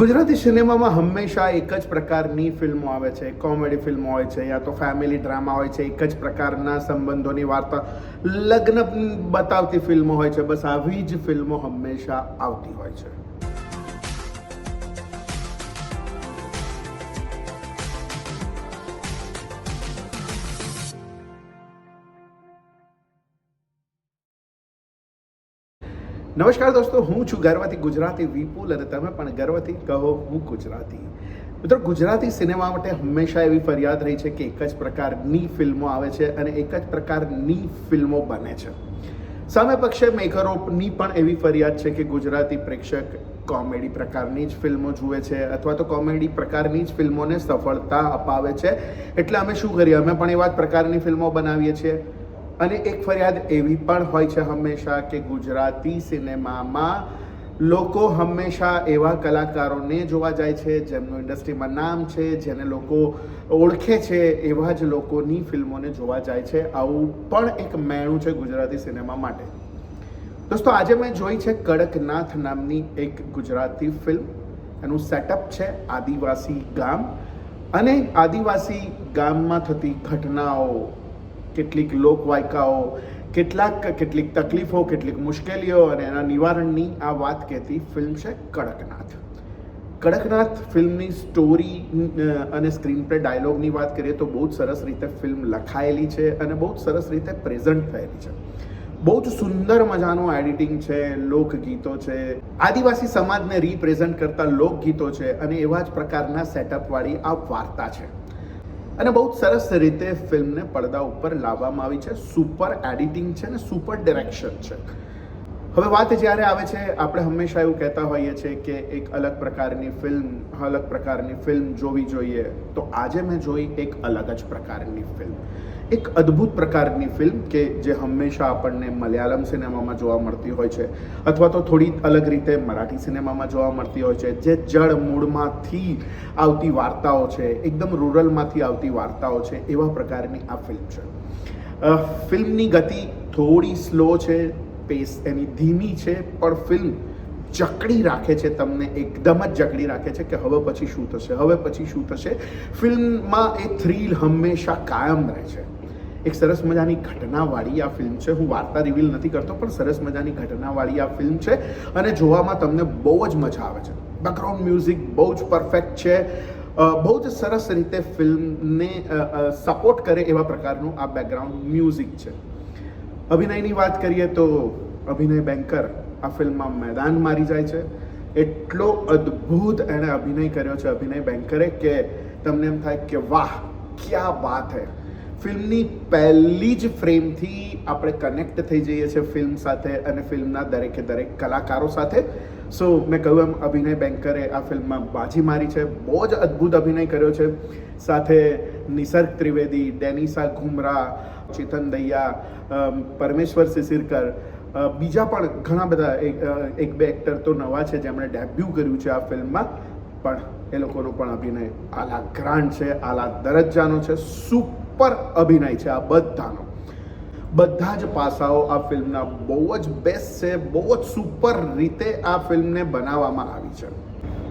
ગુજરાતી સિનેમામાં હંમેશા એક જ પ્રકારની ફિલ્મો આવે છે. કોમેડી ફિલ્મો હોય છે, યા તો ફેમિલી ડ્રામા હોય છે, એક જ પ્રકારના સંબંધોની વાર્તા, લગ્ન બતાવતી ફિલ્મો હોય છે. બસ આવી જ ફિલ્મો હંમેશા આવતી હોય છે. નમસ્કાર દોસ્તો, હું છું ગર્વથી ગુજરાતી વિપુલ અને તમે પણ ગર્વથી કહો હું ગુજરાતી. મિત્રો, ગુજરાતી સિનેમા માટે હંમેશા એવી ફરિયાદ રહી છે કે એક જ પ્રકારની ફિલ્મો આવે છે અને એક જ પ્રકારની ફિલ્મો બને છે. સામે પક્ષે મેકરોની પણ એવી ફરિયાદ છે કે ગુજરાતી પ્રેક્ષક કોમેડી પ્રકારની જ ફિલ્મો જુએ છે અથવા તો કોમેડી પ્રકારની જ ફિલ્મોને સફળતા અપાવે છે. એટલે અમે શું કરીએ, અમે પણ એવા જ પ્રકારની ફિલ્મો બનાવીએ છીએ. અને એક ફરિયાદ એવી પણ હોય છે હંમેશા કે ગુજરાતી સિનેમામાં લોકો હંમેશા એવા કલાકારોને જોવા જાય છે જેમનું ઇન્ડસ્ટ્રીમાં નામ છે, જેને લોકો ઓળખે છે, એવા જ લોકોની ફિલ્મોને જોવા જાય છે. આવું પણ એક મેણું છે ગુજરાતી સિનેમા માટે. દોસ્તો, આજે મેં જોઈ છે કડકનાથ નામની એક ગુજરાતી ફિલ્મ. એનું સેટઅપ છે આદિવાસી ગામ અને આદિવાસી ગામમાં થતી ઘટનાઓ, કેટલીક લોકવાયકાઓ, કેટલીક તકલીફો, કેટલીક મુશ્કેલીઓ અને એના નિવારણની આ વાત કહેતી ફિલ્મ છે કડકનાથ. કડકનાથ ફિલ્મની સ્ટોરી અને સ્ક્રીન પ્લે ડાયલોગની વાત કરીએ તો બહુ જ સરસ રીતે ફિલ્મ લખાયેલી છે અને બહુ જ સરસ રીતે પ્રેઝન્ટ થયેલી છે. બહુ જ સુંદર મજાનું એડિટિંગ છે, લોકગીતો છે, આદિવાસી સમાજને રિપ્રેઝન્ટ કરતા લોકગીતો છે અને એવા જ પ્રકારના સેટઅપવાળી આ વાર્તા છે. અને બહુ જ સરસ રીતે ફિલ્મને પડદા ઉપર લાવવામાં આવી છે. સુપર એડિટિંગ છે ને સુપર ડિરેક્શન છે. હવે વાત જ્યારે આવે છે, આપણે હંમેશા એવું કહેતા હોઈએ છીએ કે એક અલગ પ્રકારની ફિલ્મ જોવી જોઈએ. તો આજે મેં જોઈ એક અલગ જ પ્રકારની ફિલ્મ, એક અદ્ભુત પ્રકારની ફિલ્મ કે જે હંમેશા આપણને મલયાલમ સિનેમામાં જોવા મળતી હોય છે અથવા તો થોડી અલગ રીતે મરાઠી સિનેમામાં જોવા મળતી હોય છે. જે જળ મૂળમાંથી આવતી વાર્તાઓ છે, એકદમ રૂરલમાંથી આવતી વાર્તાઓ છે, એવા પ્રકારની આ ફિલ્મ છે. ફિલ્મની ગતિ થોડી સ્લો છે, પેસ એની ધીમી છે, પણ ફિલ્મ જકડી રાખે છે તમને, એકદમ જ જકડી રાખે છે કે હવે પછી શું થશે. ફિલ્મમાં એ થ્રિલ હંમેશા કાયમ રહે છે. એક સરસ મજાની ઘટનાવાળી આ ફિલ્મ છે. હું વાર્તા રિવીલ નથી કરતો, પણ સરસ મજાની ઘટનાવાળી આ ફિલ્મ છે અને જોવામાં તમને બહુ જ મજા આવે છે. બેકગ્રાઉન્ડ મ્યુઝિક બહુ જ પરફેક્ટ છે. બહુ જ સરસ રીતે ફિલ્મને સપોર્ટ કરે એવા પ્રકારનું આ બેકગ્રાઉન્ડ મ્યુઝિક છે. અભિનયની વાત કરીએ તો અભિનય બેંકર આ ફિલ્મમાં મેદાન મારી જાય છે. એટલો અદ્ભુત એણે અભિનય કર્યો છે અભિનય બેંકરે કે તમને એમ થાય કે વાહ, ક્યા બાત હૈ. ફિલ્મની પહેલી જ ફ્રેમથી આપણે કનેક્ટ થઈ જઈએ છીએ ફિલ્મ સાથે અને ફિલ્મના દરેકે દરેક કલાકારો સાથે. સો મેં કહ્યું એમ અભિનય બેંકરે આ ફિલ્મમાં બાજી મારી છે. બહુ જ અદ્ભુત અભિનય કર્યો છે. સાથે નિસર્ગ ત્રિવેદી, ડેનિસા ઘુમરા, ચેતન દૈયા, પરમેશ્વર સિસિરકર, બીજા પણ ઘણા બધા એક બે એક્ટર તો નવા છે જેમણે ડેબ્યુ કર્યું છે આ ફિલ્મમાં, પણ એ લોકોનો પણ અભિનય આલા ગ્રાન્ડ છે, આલા દરજ્જાનો છે. સુપર અભિનય છે આ બધાનો. બધા જ પાસાઓ આ ફિલ્મના બહુ જ બેસ્ટ છે. બહુ જ સુપર રીતે આ ફિલ્મને બનાવવામાં આવી છે.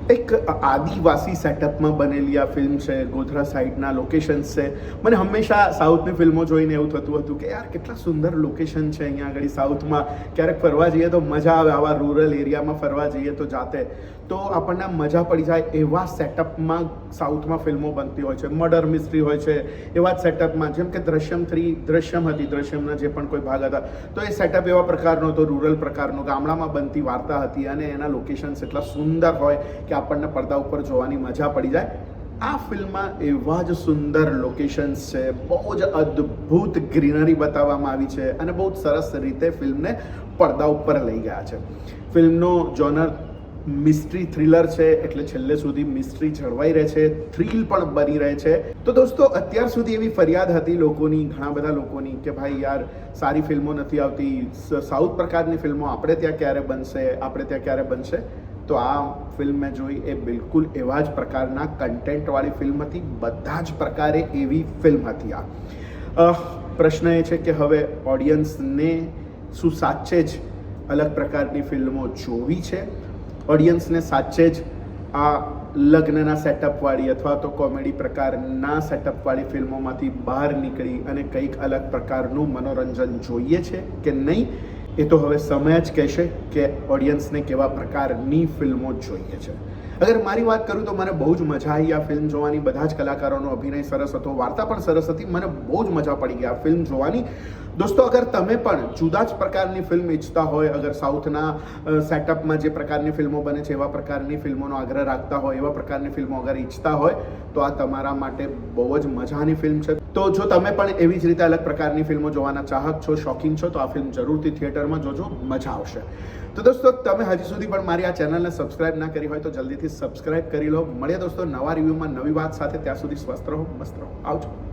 એક આદિવાસી સેટઅપમાં બનેલી આ ફિલ્મ છે. ગોધરા સાઈડના લોકેશન્સ છે. મને હંમેશા સાઉથની ફિલ્મો જોઈને એવું થતું હતું કે યાર કેટલા સુંદર લોકેશન છે અહીંયા આગળ સાઉથમાં. ક્યારેક ફરવા જઈએ તો મજા આવે, આવા રૂરલ એરિયામાં ફરવા જઈએ તો જાતે તો આપણને મજા પડી જાય. એવા સેટઅપમાં સાઉથમાં ફિલ્મો બનતી હોય છે. મર્ડર મિસ્ટ્રી હોય છે એવા જ સેટઅપમાં. જેમ કે દ્રશ્યમ હતી, દ્રશ્યમના જે પણ કોઈ ભાગ હતા તો એ સેટઅપ એવા પ્રકારનો હતો, રૂરલ પ્રકારનો, ગામડામાં બનતી વાર્તા હતી અને એના લોકેશન્સ એટલા સુંદર હોય કે આપણને પડદા ઉપર જોવાની મજા પડી જાય. આ ફિલ્મમાં એવા જ સુંદર લોકેશન્સ છે, બહુ જ અદ્ભુત ગ્રીનરી બતાવવામાં આવી છે અને બહુ જ સરસ રીતે ફિલ્મને પડદા ઉપર લઈ ગયા છે. ફિલ્મનો જોનર મિસ્ટ્રી થ્રિલર છે, એટલે છેલ્લે સુધી મિસ્ટ્રી જળવાઈ રહે છે, થ્રિલ પણ બની રહે છે. તો દોસ્તો, અત્યાર સુધી એવી ફરિયાદ હતી લોકોની, ઘણા બધા લોકોની, કે ભાઈ યાર સારી ફિલ્મો નથી આવતી, સાઉથ પ્રકારની ફિલ્મો આપણે ત્યાં ક્યારે બનશે. તો આ ફિલ્મ મેં જોઈ એ બિલકુલ એવા જ પ્રકારના કન્ટેન્ટવાળી ફિલ્મ હતી. બધા જ પ્રકારે એવી ફિલ્મ હતી આ. પ્રશ્ન એ છે કે હવે ઓડિયન્સને શું સાચે જ અલગ પ્રકારની ફિલ્મો જોવી છે? ઓડિયન્સને સાચે જ આ લગ્નના સેટઅપવાળી અથવા તો કોમેડી પ્રકારના સેટઅપવાળી ફિલ્મોમાંથી બહાર નીકળી અને કંઈક અલગ પ્રકારનું મનોરંજન જોઈએ છે કે નહીં, એ તો હવે સમય જ કહેશે કે ઓડિયન્સને કેવા પ્રકારની ફિલ્મો જોઈએ છે. અગર મારી વાત કરું તો મને બહુ જ મજા આવી આ ફિલ્મ જોવાની. બધા જ કલાકારોનો અભિનય સરસ હતો, વાર્તા પણ સરસ હતી. મને બહુ જ મજા પડી ગઈ આ ફિલ્મ જોવાની. દોસ્તો, અગર તમે પણ જુદા જ પ્રકારની ફિલ્મ ઈચ્છતા હોય, અગર સાઉથના સેટઅપમાં જે પ્રકારની ફિલ્મો બને છે એવા પ્રકારની ફિલ્મોનો આગ્રહ રાખતા હોય, એવા પ્રકારની ફિલ્મો અગર ઈચ્છતા હોય તો આ તમારા માટે બહુ જ મજાની ફિલ્મ છે. તો જો તમે પણ એવી જ રીતે અલગ પ્રકારની ફિલ્મો જોવાના ચાહક છો, શોખીન છો, તો આ ફિલ્મ જરૂરથી થિયેટરમાં જોજો, મજા આવશે. તો દોસ્તો, તમે હજી સુધી પણ મારી આ ચેનલને સબસ્ક્રાઇબ ના કરી હોય તો જલ્દીથી સબસ્ક્રાઇબ કરી લો. મળીએ દોસ્તો નવા રિવ્યૂમાં નવી વાત સાથે. ત્યાં સુધી સ્વસ્થ રહો, મસ્ત રહો. આવજો.